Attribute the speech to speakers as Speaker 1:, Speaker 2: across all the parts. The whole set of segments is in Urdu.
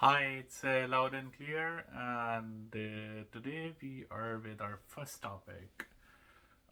Speaker 1: Hi, it's loud and clear, and today we are with our first topic.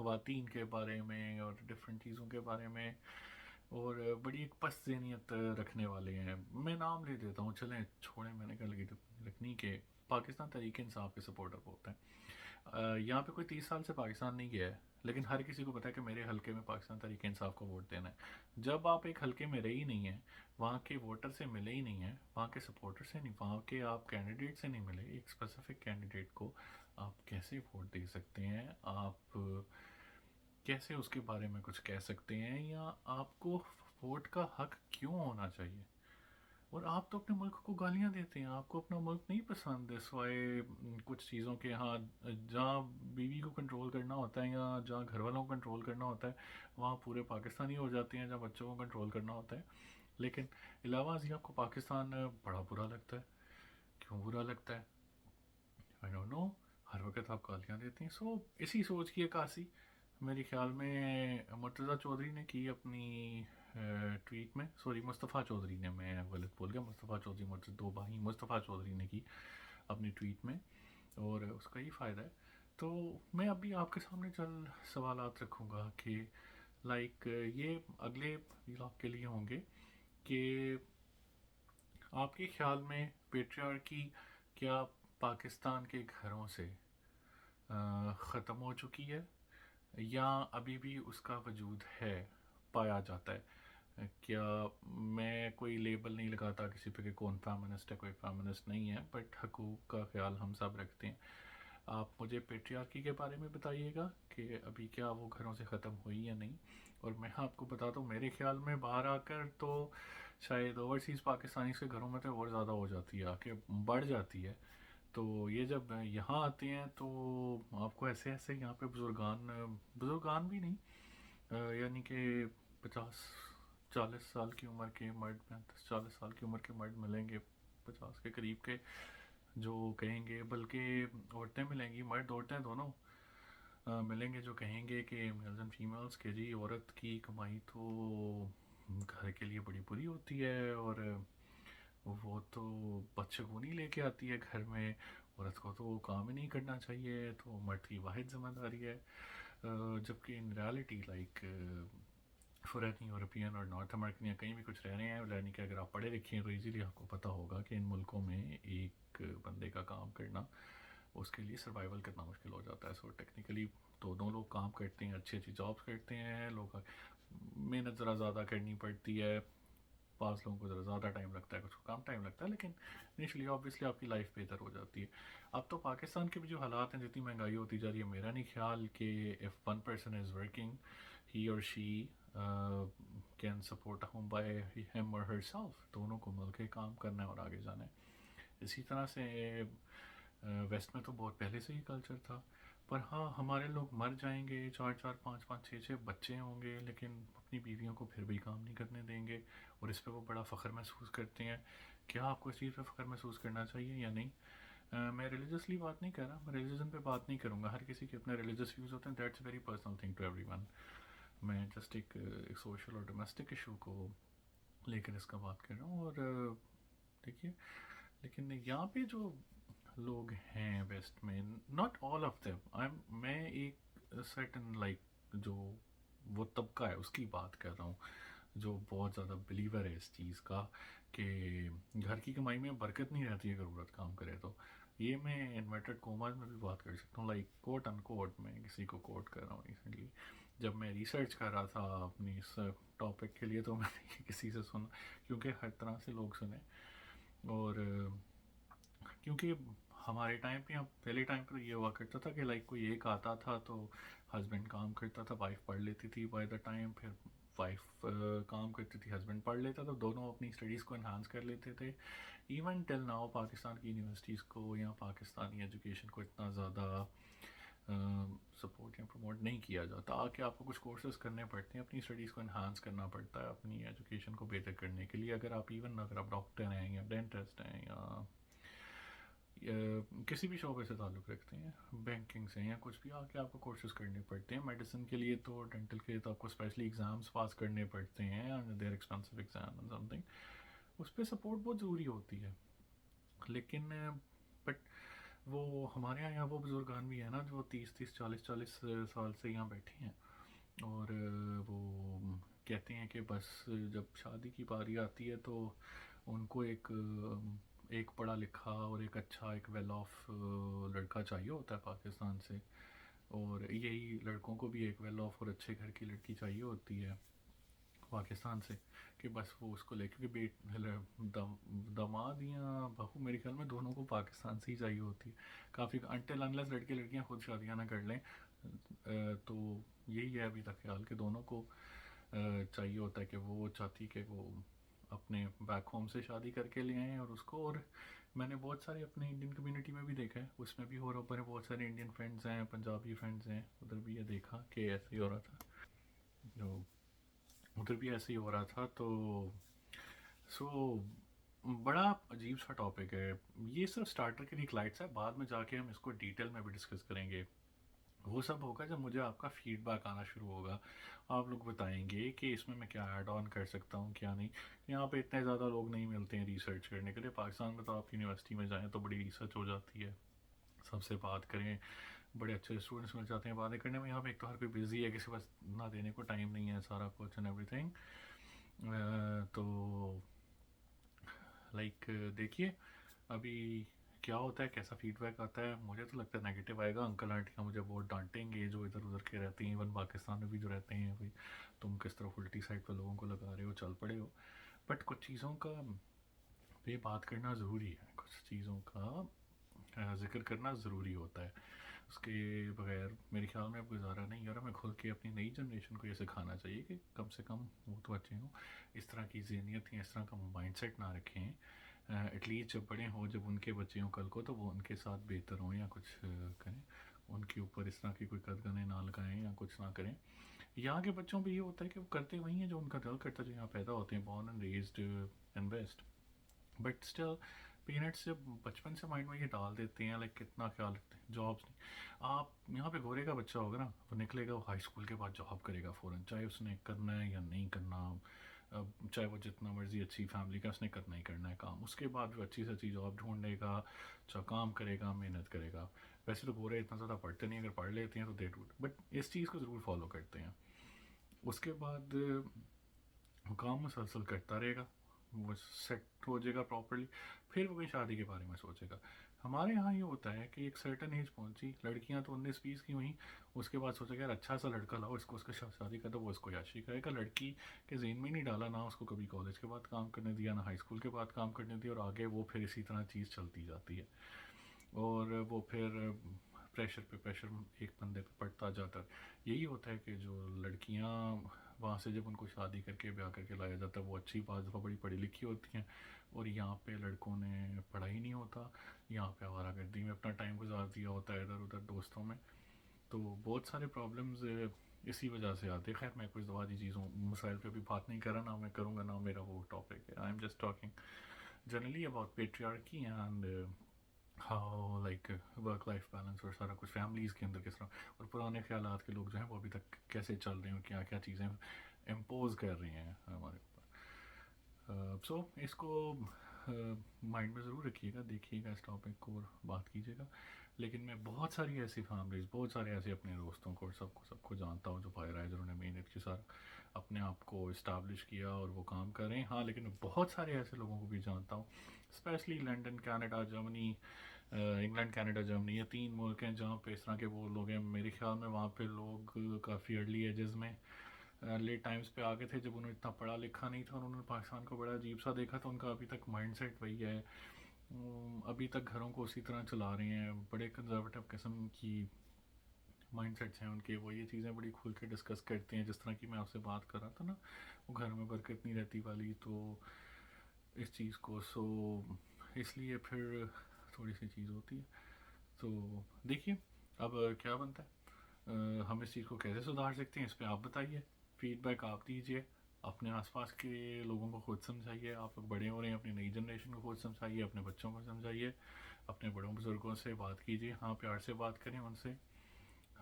Speaker 1: خواتین کے بارے میں اور ڈفرینٹ چیزوں کے بارے میں، اور بڑی ایک پست ذہنیت رکھنے والے ہیں. میں نام لے دیتا ہوں، چلیں چھوڑیں، میں نے کہا لگی رکھنی کہ پاکستان تحریک انصاف کے سپورٹر بہت ہیں. یہاں پہ کوئی 30 سال سے پاکستان نہیں گیا ہے، لیکن ہر کسی کو پتا ہے کہ میرے حلقے میں پاکستان تحریک انصاف کو ووٹ دینا ہے. جب آپ ایک حلقے میں رہی نہیں ہیں، وہاں کے ووٹر سے ملے ہی نہیں ہیں، وہاں کے سپورٹر سے نہیں، وہاں کے آپ کینڈیڈیٹ سے نہیں ملے، ایک اسپیسیفک کینڈیڈیٹ کو آپ کیسے ووٹ دے سکتے ہیں؟ آپ کیسے اس کے بارے میں کچھ کہہ سکتے ہیں؟ یا آپ کو ووٹ کا حق کیوں ہونا چاہیے؟ اور آپ تو اپنے ملک کو گالیاں دیتے ہیں، آپ کو اپنا ملک نہیں پسند ہے سوائے کچھ چیزوں کے. ہاں، جہاں بیوی کو کنٹرول کرنا ہوتا ہے یا جہاں گھر والوں کو کنٹرول کرنا ہوتا ہے وہاں پورے پاکستانی ہو جاتے ہیں. جہاں بچوں کو کنٹرول کرنا ہوتا ہے، لیکن علاوہ ازیں آپ کو پاکستان بڑا برا لگتا ہے. کیوں برا لگتا ہے؟ I don't know. ہر وقت آپ گالیاں دیتے ہیں. سو اسی سوچ کی عکاسی میرے خیال میں مرتضیٰ چودھری نے کی اپنی ٹویٹ میں. سوری، مصطفیٰ چودھری نے، میں غلط بول گیا. مصطفیٰ چودھری دو بھائی مصطفیٰ چودھری نے کی اپنی ٹویٹ میں، اور اس کا یہ فائدہ ہے. تو میں ابھی آپ کے سامنے چند سوالات رکھوں گا کہ لائک یہ اگلے ولاگ کے لیے ہوں گے کہ آپ کے خیال میں پیٹریارکی کیا پاکستان کے گھروں سے ختم ہو چکی ہے، یا ابھی بھی اس کا وجود ہے، پایا جاتا ہے؟ کیا میں کوئی لیبل نہیں لگاتا کسی پہ کہ کون فیمنسٹ ہے، کوئی فیمنسٹ نہیں ہے، بٹ حقوق کا خیال ہم سب رکھتے ہیں. آپ مجھے پیٹریارکی کے بارے میں بتائیے گا کہ ابھی کیا وہ گھروں سے ختم ہوئی یا نہیں. اور میں آپ کو بتاتا ہوں میرے خیال میں باہر آ کر تو شاید اوورسیز پاکستانی کے گھروں میں تو اور زیادہ ہو جاتی ہے، آ کے بڑھ جاتی ہے. تو یہ جب یہاں آتے ہیں تو آپ کو ایسے ایسے یہاں پہ بزرگان بھی نہیں، یعنی کہ 50 40 سال کی عمر کے مرد، 35 40 سال کی عمر کے مرد ملیں گے، 50 کے قریب کے، جو کہیں گے، بلکہ عورتیں ملیں گی، مرد عورتیں دونوں ملیں گے، جو کہیں گے کہ میلز اینڈ فیمیلز کہ جی عورت کی کمائی تو گھر کے لیے بڑی بری ہوتی ہے، اور وہ تو بدشگونی لے کے آتی ہے گھر میں، عورت کو تو کام ہی نہیں کرنا چاہیے، تو مرد کی واحد ذمہ داری ہے. جبکہ in reality like for any European اور نارتھ امریکن یا کہیں بھی کچھ رہ رہے ہیں، یعنی کہ اگر آپ پڑھے لکھے ہیں تو ایزیلی آپ کو پتہ ہوگا کہ ان ملکوں میں ایک بندے کا کام کرنا، اس کے لیے سروائیول کرنا مشکل ہو جاتا ہے. سو ٹیکنیکلی دونوں لوگ کام کرتے ہیں، اچھی اچھی جابس کرتے ہیں، لوگ محنت ذرا زیادہ کرنی پڑتی ہے، بعض لوگوں کو ذرا زیادہ ٹائم لگتا ہے، کچھ کو کم ٹائم لگتا ہے، لیکن انیشلی آبویسلی آپ کی لائف بہتر ہو جاتی ہے. اب تو پاکستان کے بھی جو حالات ہیں، جتنی مہنگائی ہوتی جا رہی ہے، میرا نہیں خیال کہ if one person is working he or she can support a home by him or herself. دونوں کو مل کے کام کرنا ہے اور آگے جانا ہے. اسی طرح سے ویسٹ میں تو بہت پہلے سے ہی کلچر تھا، پر ہاں ہمارے لوگ مر جائیں گے، 4 4 5 5 6 6 بچے ہوں گے، لیکن اپنی بیویوں کو پھر بھی کام نہیں کرنے دیں گے، اور اس پہ وہ بڑا فخر محسوس کرتے ہیں. کیا آپ کو اس چیز پہ فخر محسوس کرنا چاہیے یا نہیں؟ میں ریلیجسلی بات نہیں کر رہا، میں ریلیجن پہ بات نہیں کروں گا. ہر کسی کے اپنے ریلیجس ویوز ہوتے ہیں، that's very personal thing to everyone. میں جسٹ ایک سوشل اور ڈومیسٹک ایشو کو لے کر اس کا بات کر رہا ہوں. اور دیکھیے، لیکن یہاں پہ جو لوگ ہیں ویسٹ میں، ناٹ آل آف دیم، میں ایک سرٹن لائک جو وہ طبقہ ہے اس کی بات کر رہا ہوں جو بہت زیادہ بلیور ہے اس چیز کا کہ گھر کی کمائی میں برکت نہیں رہتی اگر عورت کام کرے تو. یہ میں انورٹڈ کوماز میں بھی بات کر سکتا ہوں، لائک کوٹ ان کوٹ، میں کسی کو کوٹ کر رہا ہوں ریسنٹلی جب میں ریسرچ کر رہا تھا اپنی اس ٹاپک کے لیے، تو میں نے کسی سے سنا، کیونکہ ہر طرح سے لوگ سنے. اور کیونکہ ہمارے ٹائم پہ، پہلے ٹائم پہ یہ ہوا کرتا تھا کہ لائک کوئی ایک آتا تھا تو ہسبینڈ کام کرتا تھا، وائف پڑھ لیتی تھی بائی دا ٹائم، پھر وائف کام کرتی تھی، ہسبینڈ پڑھ لیتا تھا، دونوں اپنی اسٹڈیز کو انہانس کر لیتے تھے. ایون ٹل ناؤ پاکستان کی یونیورسٹیز کو یا پاکستانی ایجوکیشن کو اتنا زیادہ سپورٹ یا پروموٹ نہیں کیا جاتا کہ آپ کو کچھ کورسز کرنے پڑتے ہیں، اپنی اسٹڈیز کو انہانس کرنا پڑتا ہے اپنی ایجوکیشن کو بہتر کرنے کے لیے. اگر آپ ڈاکٹر ہیں یا ڈینٹسٹ ہیں یا کسی بھی شعبے سے تعلق رکھتے ہیں، بینکنگ سے یا کچھ بھی، آ کے آپ کو کورسز کرنے پڑتے ہیں. میڈیسن کے لیے تو، ڈینٹل کے لیے تو آپ کو اسپیشلی ایگزامس پاس کرنے پڑتے ہیں، their expensive exam and something. اس پہ سپورٹ بہت ضروری ہوتی ہے. لیکن بٹ وہ ہمارے یہاں وہ بزرگان بھی ہیں نا جو 30 30 40 40 سال سے یہاں بیٹھے ہیں، اور وہ کہتے ہیں کہ بس جب شادی کی باری آتی ہے تو ان کو ایک پڑھا لکھا اور ایک اچھا ایک ویل آف لڑکا چاہیے ہوتا ہے پاکستان سے، اور یہی لڑکوں کو بھی ایک ویل آف اور اچھے گھر کی لڑکی چاہیے ہوتی ہے پاکستان سے، کہ بس وہ اس کو لے، کیونکہ داماد یا بہو میرے خیال میں دونوں کو پاکستان سے ہی چاہیے ہوتی ہے کافی، انٹل انلیس لڑکے لڑکیاں خود شادیاں نہ کر لیں۔ تو یہی ہے ابھی تک خیال کہ دونوں کو چاہیے ہوتا ہے، کہ وہ چاہتی کہ وہ اپنے بیک ہوم سے شادی کر کے لے آئیں اور اس کو، اور میں نے بہت سارے اپنے انڈین کمیونٹی میں بھی دیکھا ہے، اس میں بھی ہو رہا، میرے بہت سارے انڈین فرینڈز ہیں، پنجابی فرینڈز ہیں، ادھر بھی یہ دیکھا کہ ایسے ہی ہو رہا تھا، جو ادھر بھی ایسے ہی ہو رہا تھا۔ تو سو بڑا عجیب سا ٹاپک ہے یہ، صرف سٹارٹر کے لیے ایک لائٹس ہے، بعد میں جا کے ہم اس کو ڈیٹیل میں بھی ڈسکس کریں گے۔ وہ سب ہوگا جب مجھے آپ کا فیڈ بیک آنا شروع ہوگا، آپ لوگ بتائیں گے کہ اس میں کیا ایڈ آن کر سکتا ہوں کیا نہیں۔ یہاں پہ اتنے زیادہ لوگ نہیں ملتے ہیں ریسرچ کرنے کے لیے، پاکستان میں تو آپ یونیورسٹی میں جائیں تو بڑی ریسرچ ہو جاتی ہے، سب سے بات کریں، بڑے اچھے اسٹوڈنٹس مل جاتے ہیں باتیں کرنے میں۔ یہاں پہ ایک تو ہر کوئی بزی ہے، کسی پاس نہ دینے کو ٹائم نہیں ہے، سارا کچھ اینڈ ایوری تھنگ۔ تو لائک دیکھیے ابھی کیا ہوتا ہے، کیسا فیڈ بیک آتا ہے۔ مجھے تو لگتا ہے نیگیٹو آئے گا، انکل آنٹیاں مجھے بہت ڈانٹیں گے جو ادھر ادھر کے رہتے ہیں، ایون پاکستان میں بھی جو رہتے ہیں، بھائی تم کس طرح الٹی سائڈ پہ لوگوں کو لگا رہے ہو، چل پڑے ہو۔ بٹ کچھ چیزوں کا پہ بات کرنا ضروری ہے، کچھ چیزوں کا ذکر کرنا ضروری ہوتا ہے، اس کے بغیر میرے خیال میں اب گزارا نہیں ہو رہا۔ میں کھل کے اپنی نئی جنریشن کو یہ سکھانا چاہیے کہ کم سے کم وہ تو بچے ہوں، اس طرح کی ذہنیت یا اس طرح کا مائنڈ سیٹ نہ رکھیں، ایٹ لیسٹ جب بڑے ہوں، جب ان کے بچے ہوں کل کو، تو وہ ان کے ساتھ بہتر ہوں یا کچھ کریں، ان کے اوپر اس طرح کی کوئی قدغنیں نہ لگائیں یا کچھ نہ کریں۔ یہاں کے بچوں پہ یہ ہوتا ہے کہ وہ کرتے وہی ہیں جو ان کا دل کرتا ہے، جو یہاں پیدا ہوتے ہیں، born and raised and best, but still parents سے بچپن سے مائنڈ میں یہ ڈال دیتے ہیں، لائک کتنا خیال رکھتے ہیں جابس نہیں۔ آپ یہاں پہ گورے کا بچہ ہوگا نا، وہ نکلے گا، وہ ہائی اسکول کے بعد جاب کرے گا فوراً، چاہے اس نے کرنا ہے یا نہیں کرنا، چاہے وہ جتنا مرضی اچھی فیملی کا، اس نے کرنا ہی کرنا ہے کام، اس کے بعد وہ اچھی سے اچھی جاب ڈھونڈے گا، اچھا کام کرے گا، محنت کرے گا۔ ویسے تو گورے اتنا زیادہ پڑھتے نہیں، اگر پڑھ لیتے ہیں تو دے ڈو، بٹ اس چیز کو ضرور فالو کرتے ہیں۔ اس کے بعد وہ کام مسلسل کرتا رہے گا، وہ سیٹ ہو جائے گا پراپرلی، پھر وہ کوئی شادی کے بارے میں سوچے گا۔ ہمارے یہاں یہ ہوتا ہے کہ ایک سرٹن ایج پہنچی، لڑکیاں تو 19 20 کی ہوئیں، اس کے بعد سوچا کہ یار اچھا سا لڑکا لاؤ، اس کو اس کا شادی کر دو، وہ اس کو عیاشی کرے گا۔ لڑکی کے ذہن میں نہیں ڈالا، نہ اس کو کبھی کالج کے بعد کام کرنے دیا، نہ ہائی اسکول کے بعد کام کرنے دیا، اور آگے وہ پھر اسی طرح چیز چلتی جاتی ہے، اور وہ پھر پریشر پہ پریشر ایک بندے پہ پڑتا جاتا ہے۔ یہی ہوتا ہے کہ جو لڑکیاں وہاں سے جب ان کو شادی کر کے بیاہ کر کے لایا جاتا ہے، وہ اچھی بعض دفعہ بڑی پڑھی لکھی ہوتی ہیں، اور یہاں پہ لڑکوں نے پڑھا ہی نہیں ہوتا، یہاں پہ آوارہ گردی میں اپنا ٹائم گزار دیا ہوتا ہے، ادھر ادھر دوستوں میں۔ تو بہت سارے پرابلمز اسی وجہ سے آتے ہیں۔ خیر میں کوئی دواجی چیزوں مسائل پہ بھی بات نہیں کر رہا، نہ میں کروں گا، نہ میرا وہ ٹاپک ہے۔ I am just talking generally about patriarchy and how like work life balance اور سارا کچھ فیملیز کے اندر کس طرح، اور پرانے خیالات کے لوگ جو ہیں وہ ابھی تک کیسے چل رہے ہیں، کیا کیا چیزیں امپوز کر رہے ہیں ہمارے اوپر۔ سو اس کو مائنڈ میں ضرور رکھیے گا، دیکھیے گا اس ٹاپک کو اور بات کیجیے گا۔ لیکن میں بہت ساری ایسی فیملیز، بہت سارے ایسے اپنے دوستوں کو اور سب کو جانتا ہوں جو باہر آئے، جنہوں نے محنت کے ساتھ اپنے آپ کو اسٹیبلش کیا اور وہ کام کر رہے ہیں۔ ہاں لیکن میں بہت سارے ایسے لوگوں کو بھی جانتا ہوں، especially London, Canada, Germany, England, Canada, Germany, یہ 3 ملک ہیں جہاں پہ اس طرح کے وہ لوگ ہیں۔ میرے خیال میں وہاں پہ لوگ کافی ارلی ایجز میں، لیٹ ٹائمز پہ آگے تھے، جب انہوں نے اتنا پڑھا لکھا نہیں تھا، انہوں نے پاکستان کو بڑا عجیب سا دیکھا تھا، ان کا ابھی تک مائنڈ سیٹ وہی ہے، ابھی تک گھروں کو اسی طرح چلا رہے ہیں، بڑے کنزرویٹو قسم کی مائنڈ سیٹس ہیں ان کے، وہ یہ چیزیں بڑی کھل کے ڈسکس کرتے ہیں، جس طرح کی میں آپ سے بات کر رہا تھا نا، وہ گھر میں برکت نہیں رہتی والی، تو اس چیز کو سو اس لیے پھر تھوڑی سی چیز ہوتی ہے۔ تو دیکھیے اب کیا بنتا ہے، ہم اس چیز کو کیسے سدھار سکتے ہیں، اس پہ آپ بتائیے، فیڈ بیک آپ دیجیے، اپنے آس پاس کے لوگوں کو خود سمجھائیے، آپ لوگ بڑے ہو رہے ہیں، اپنی نئی جنریشن کو خود سمجھائیے، اپنے بچوں کو سمجھائیے، اپنے بڑوں بزرگوں سے بات کیجیے، ہاں پیار سے بات کریں ان سے،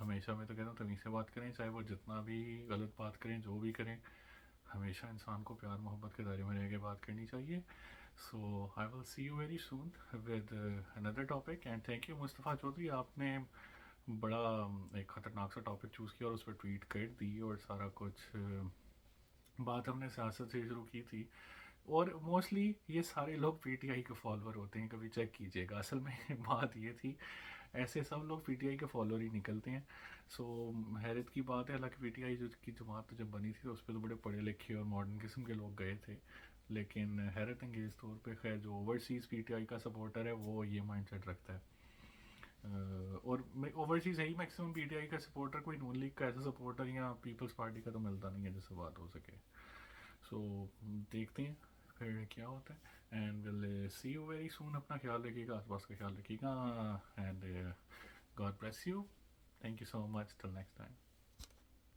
Speaker 1: ہمیشہ میں تو کہتا ہوں تمیز سے بات کریں، چاہے وہ جتنا بھی غلط بات کریں، جو بھی کریں، ہمیشہ انسان کو پیار محبت کے دائرے میں رہ کے بات کرنی چاہیے. So I will see you very soon with another topic. And thank you Mustafa Chaudhry, آپ نے بڑا ایک خطرناک سا ٹاپک چوز کیا اور اس پہ ٹویٹ کر دی, اور سارا کچھ بات ہم نے سیاست سے شروع کی تھی. اور موسٹلی یہ سارے لوگ پی ٹی آئی کے فالوور ہوتے ہیں, کبھی چیک کیجیے گا. اصل میں بات یہ تھی, ایسے سب لوگ پی ٹی آئی کے فالوور ہی نکلتے ہیں. سو حیرت کی بات ہے, حالانکہ پی ٹی آئی کی جماعت جب بنی تھی تو اس پہ تو بڑے پڑھے لکھے اور ماڈرن قسم کے لوگ گئے تھے, لیکن حیرت انگیز طور پہ خیر جو اوورسیز پی ٹی آئی کا سپورٹر ہے وہ یہ مائنڈ سیٹ رکھتا ہے. اور overseas he maximum P T I کا سپورٹر, کوئی نون لیگ کا ایسا سپورٹر یا پیپلز پارٹی کا تو ملتا نہیں ہے جس سے بات ہو سکے. سو دیکھتے ہیں پھر کیا ہوتا ہے. And will see you very soon. اپنا خیال رکھیے گا, آس پاس کا خیال رکھیے گا, and God bless you. Thank you so much. Till next time.